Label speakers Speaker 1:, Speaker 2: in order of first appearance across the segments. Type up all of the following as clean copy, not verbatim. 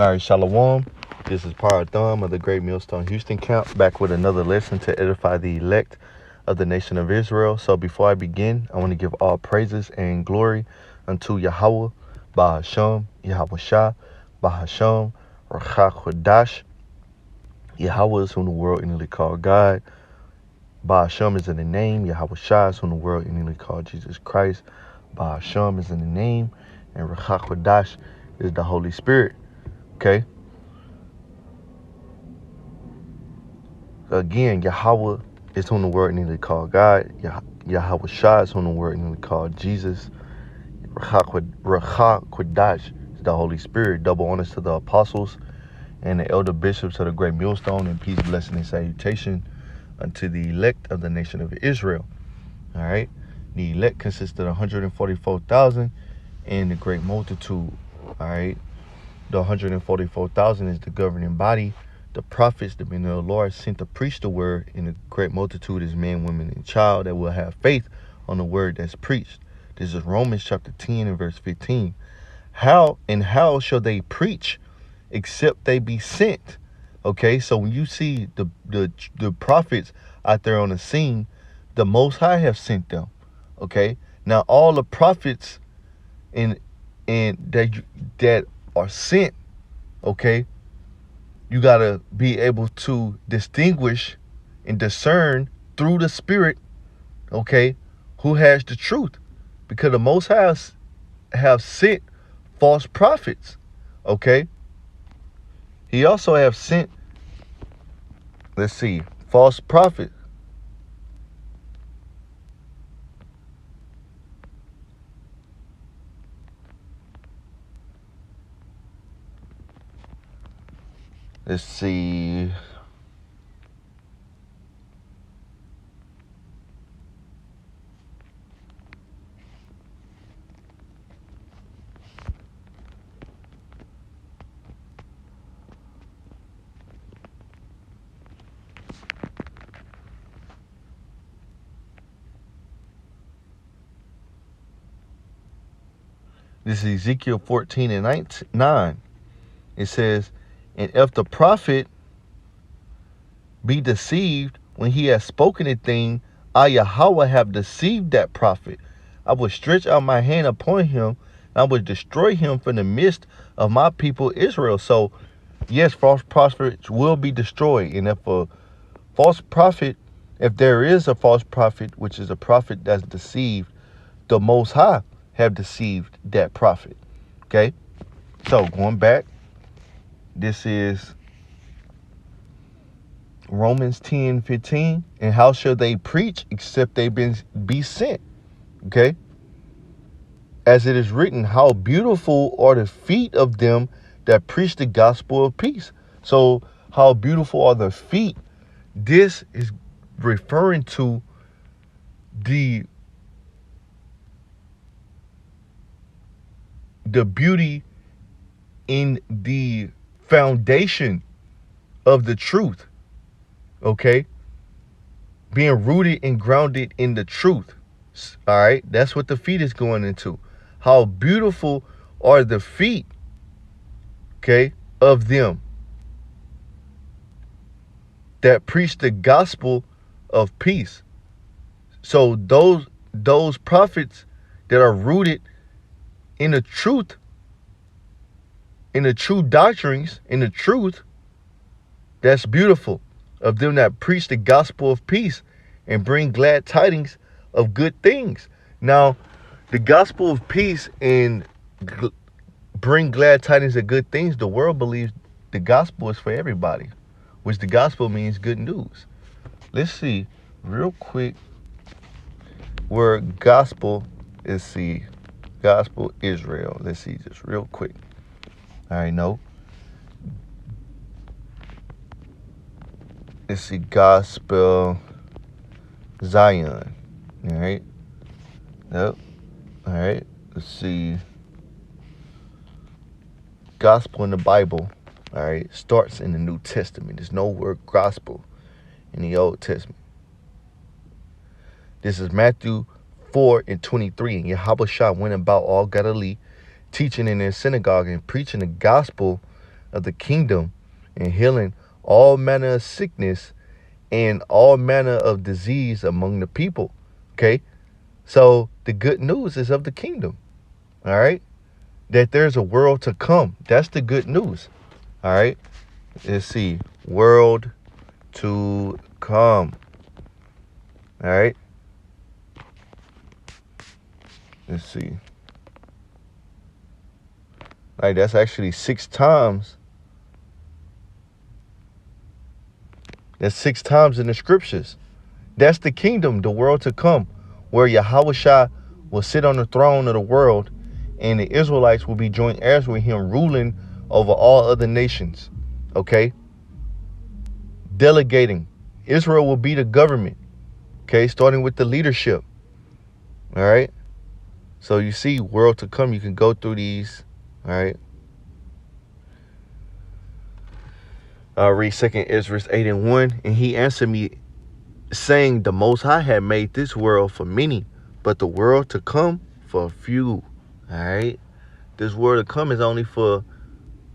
Speaker 1: All right, Shalom. This is Parathon of the Great Millstone Houston Camp, back with another lesson to edify the elect of the nation of Israel. So before I begin, I want to give all praises and glory unto Yahweh, Bahasham, Yahweh Shah, Bahasham, Rachach Kodash. Yahweh is whom the world innately called God. Bahasham is in the name. Yahweh Shah is whom the world innately called Jesus Christ. Bahasham is in the name. And Rachach Kodash is the Holy Spirit. Okay? Again, Yahweh is whom the word nearly called God. Yahweh Shah is whom the word nearly called Jesus. Rachach Kodash is the Holy Spirit. Double honors to the apostles and the elder bishops of the Great Millstone, and peace, blessing, and salutation unto the elect of the nation of Israel. All right. The elect consists of 144,000 and the great multitude. All right. The 144,000 is the governing body. The prophets, the men of the Lord, sent to preach the word, and the great multitude is men, women, and child that will have faith on the word that's preached. This is Romans chapter 10 and verse 15. How shall they preach except they be sent? Okay, so when you see the prophets out there on the scene, the Most High have sent them. Okay, now all the prophets and that are sent, okay, you got to be able to distinguish and discern through the Spirit, okay, who has the truth. Because the Most High have sent false prophets, okay? He also have sent, false prophets. Let's see. This is Ezekiel 14 and 9. It says, and if the prophet be deceived when he has spoken a thing, I Yahweh have deceived that prophet. I will stretch out my hand upon him, and I will destroy him from the midst of my people Israel. So, yes, false prophets will be destroyed. And if there is a false prophet, which is a prophet that's deceived, the Most High have deceived that prophet. Okay? So, going back, this is Romans 10:15. And how shall they preach except they be sent? Okay? As it is written, how beautiful are the feet of them that preach the gospel of peace. So, how beautiful are the feet? This is referring to the beauty in the foundation of the truth. Okay? Being rooted and grounded in the truth. All right? That's what the feet is going into. How beautiful are the feet, okay, of them that preach the gospel of peace. So those prophets that are rooted in the truth, in the true doctrines, in the truth, that's beautiful, of them that preach the gospel of peace and bring glad tidings of good things. Now, the gospel of peace and bring glad tidings of good things, the world believes the gospel is for everybody, which the gospel means good news. Let's see real quick where gospel is. See, gospel Israel. Let's see just real quick. All right, no. Let's see, gospel Zion. All right. Yep. All right. Let's see. Gospel in the Bible. All right. Starts in the New Testament. There's no word gospel in the Old Testament. This is Matthew 4:23. And Yahweh Shah went about all Galilee, teaching in their synagogue and preaching the gospel of the kingdom and healing all manner of sickness and all manner of disease among the people. Okay? So the good news is of the kingdom. All right? That there's a world to come. That's the good news. All right? Let's see. World to come. All right? Let's see. Like, that's actually 6 times. That's 6 times in the scriptures. That's the kingdom, the world to come, where Yahushua will sit on the throne of the world and the Israelites will be joint heirs with him, ruling over all other nations. Okay? Delegating. Israel will be the government. Okay? Starting with the leadership. All right? So you see, world to come, you can go through these. All right? I'll read 2nd Ezra 8:1. And he answered me, saying, the Most High had made this world for many, but the world to come for a few. All right? This world to come is only for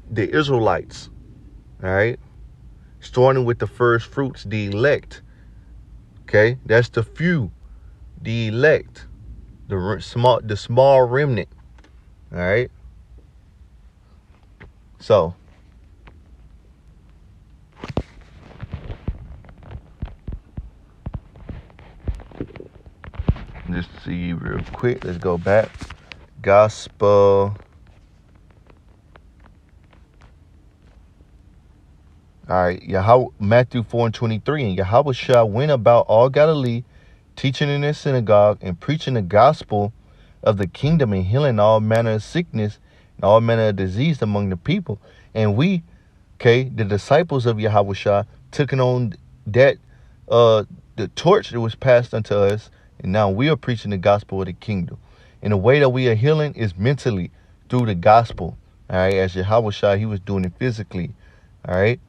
Speaker 1: the Israelites. All right? Starting with the first fruits, the elect. Okay? That's the few. The elect. The small remnant. All right? So, just see real quick. Let's go back. Gospel. All right. Matthew 4:23. And Yahushua went about all Galilee, teaching in their synagogue and preaching the gospel of the kingdom and healing all manner of sickness and all manner of disease among the people. And we, okay, the disciples of Yahushua, took on that, the torch that was passed unto us, and now we are preaching the gospel of the kingdom. And the way that we are healing is mentally through the gospel. All right, as Yahushua, he was doing it physically. All right,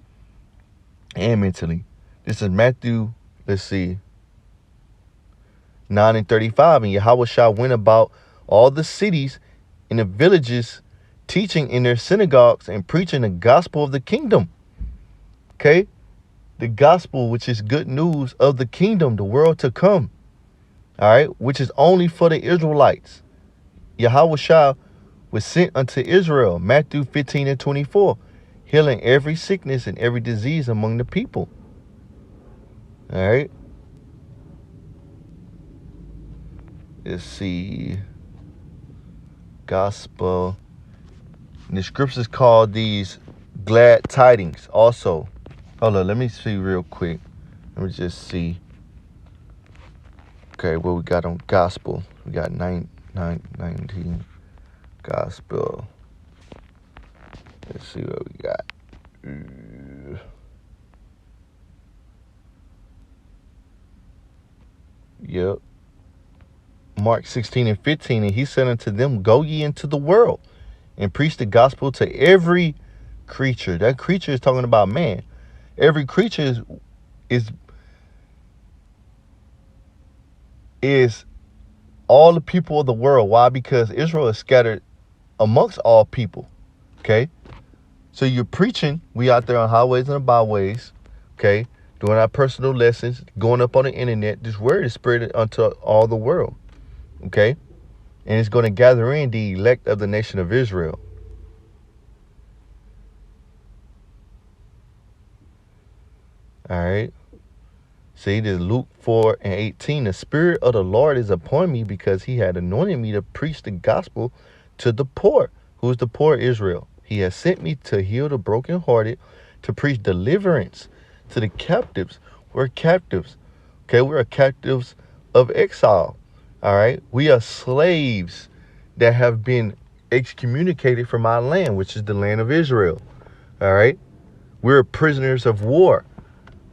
Speaker 1: and mentally. This is Matthew, let's see, 9:35. And Yahushua went about all the cities and the villages, teaching in their synagogues and preaching the gospel of the kingdom. Okay? The gospel, which is good news of the kingdom, the world to come. All right? Which is only for the Israelites. Yahushua was sent unto Israel, Matthew 15:24, healing every sickness and every disease among the people. All right? Let's see. Gospel. And the scriptures call these glad tidings also. Hold on, let me see real quick. Let me just see. Okay, what we got on gospel. We got 19 gospel. Let's see what we got. Yep. Mark 16:15. And he said unto them, go ye into the world and preach the gospel to every creature. That creature is talking about man. Every creature is all the people of the world. Why? Because Israel is scattered amongst all people. Okay? So you're preaching. We out there on highways and byways. Okay? Doing our personal lessons. Going up on the internet. This word is spread unto all the world. Okay? And it's going to gather in the elect of the nation of Israel. All right. See, this Luke 4:18. The Spirit of the Lord is upon me because he had anointed me to preach the gospel to the poor. Who is the poor? Israel. He has sent me to heal the brokenhearted, to preach deliverance to the captives. We're captives. Okay, we're captives of exile. All right. We are slaves that have been excommunicated from our land, which is the land of Israel. All right. We're prisoners of war.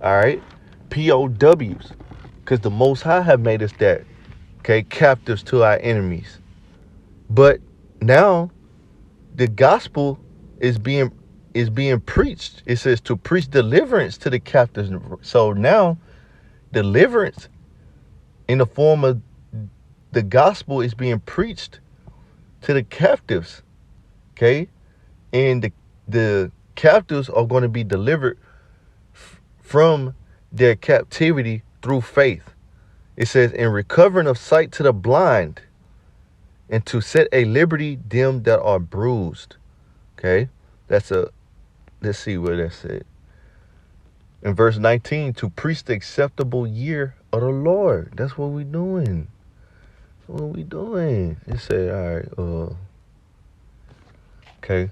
Speaker 1: All right. POWs. Because the Most High have made us that. Okay. Captives to our enemies. But now the gospel is being preached. It says to preach deliverance to the captives. So now deliverance in the form of the gospel is being preached to the captives. Okay. And the captives are going to be delivered from their captivity through faith. It says, in recovering of sight to the blind, and to set a liberty them that are bruised. Okay, let's see what that said. In verse 19, to preach the acceptable year of the Lord. That's what we doing. What we doing? It said, all right, okay.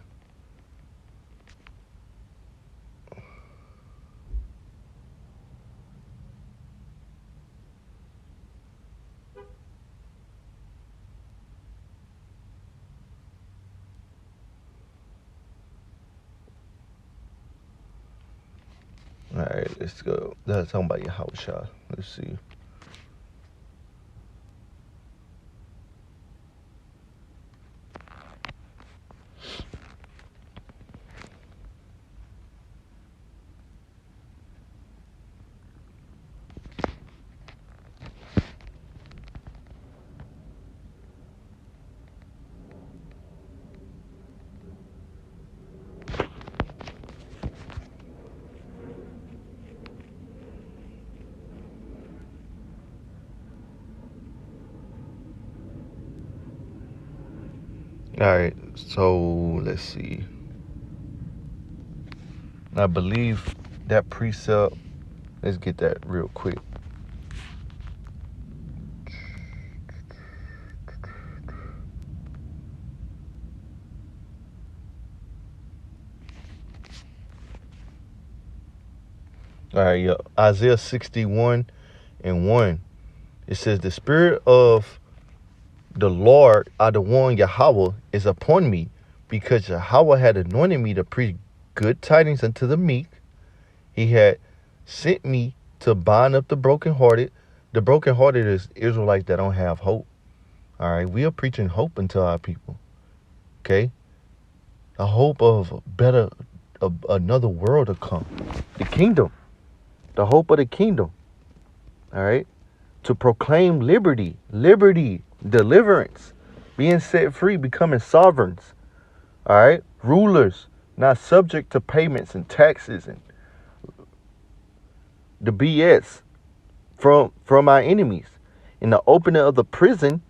Speaker 1: All right, let's go. That's talking about Yahushua. Let's see. All right, so let's see. I believe that precept, let's get that real quick. All right, yeah. Isaiah 61:1. It says, the Spirit of the Lord, the one Yahweh, is upon me, because Yahweh had anointed me to preach good tidings unto the meek. He had sent me to bind up the brokenhearted. The brokenhearted is Israelites that don't have hope. All right, we are preaching hope unto our people. Okay, a hope of another world to come, the kingdom, the hope of the kingdom. All right, to proclaim liberty, deliverance, being set free, becoming sovereigns. All right, rulers not subject to payments and taxes and the BS from our enemies. In the opening of the prison,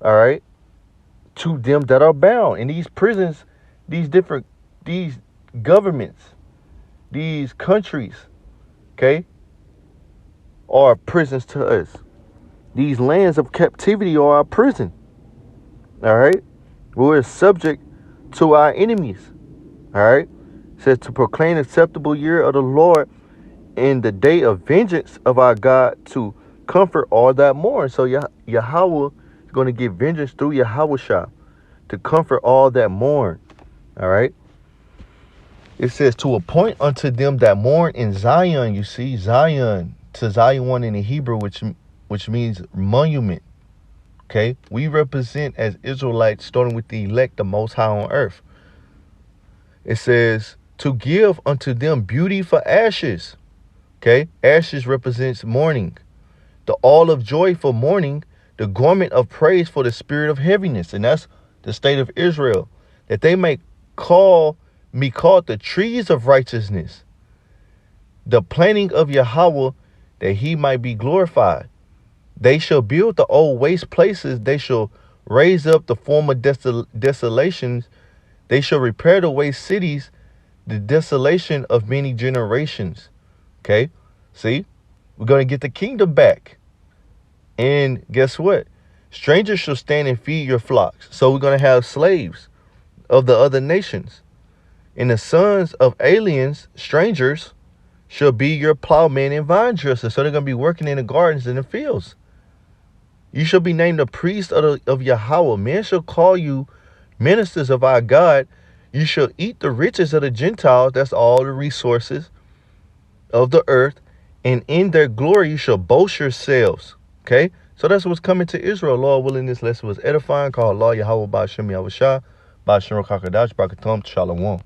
Speaker 1: all right, to them that are bound. In these prisons, these governments, these countries, okay, are prisons to us. These lands of captivity are our prison. All right, we're subject to our enemies. All right, it says to proclaim acceptable year of the Lord, in the day of vengeance of our God, to comfort all that mourn. So Yahweh is going to give vengeance through Yahushua to comfort all that mourn. All right. It says to appoint unto them that mourn in Zion. You see, Zion, to Zion one in the Hebrew, which means monument. Okay, we represent as Israelites, starting with the elect, the Most High on earth. It says to give unto them beauty for ashes. Okay, ashes represents mourning. The all of joy for mourning, the garment of praise for the spirit of heaviness. And that's the state of Israel, that they may be called the trees of righteousness, the planting of Yahweh, that he might be glorified. They shall build the old waste places. They shall raise up the former desolations. They shall repair the waste cities, the desolation of many generations. Okay, see, we're going to get the kingdom back. And guess what? Strangers shall stand and feed your flocks. So we're going to have slaves of the other nations. And the sons of aliens, strangers, shall be your plowmen and vine dressers. So they're going to be working in the gardens and the fields. You shall be named the priest of Yahweh. Men shall call you ministers of our God. You shall eat the riches of the Gentiles. That's all the resources of the earth. And in their glory you shall boast yourselves. Okay? So that's what's coming to Israel. Lord willing, this lesson was edifying. Called Allah Yahweh Ba'Shem Yahushua Ba'Shem Rakakadash Brakatum Shalom.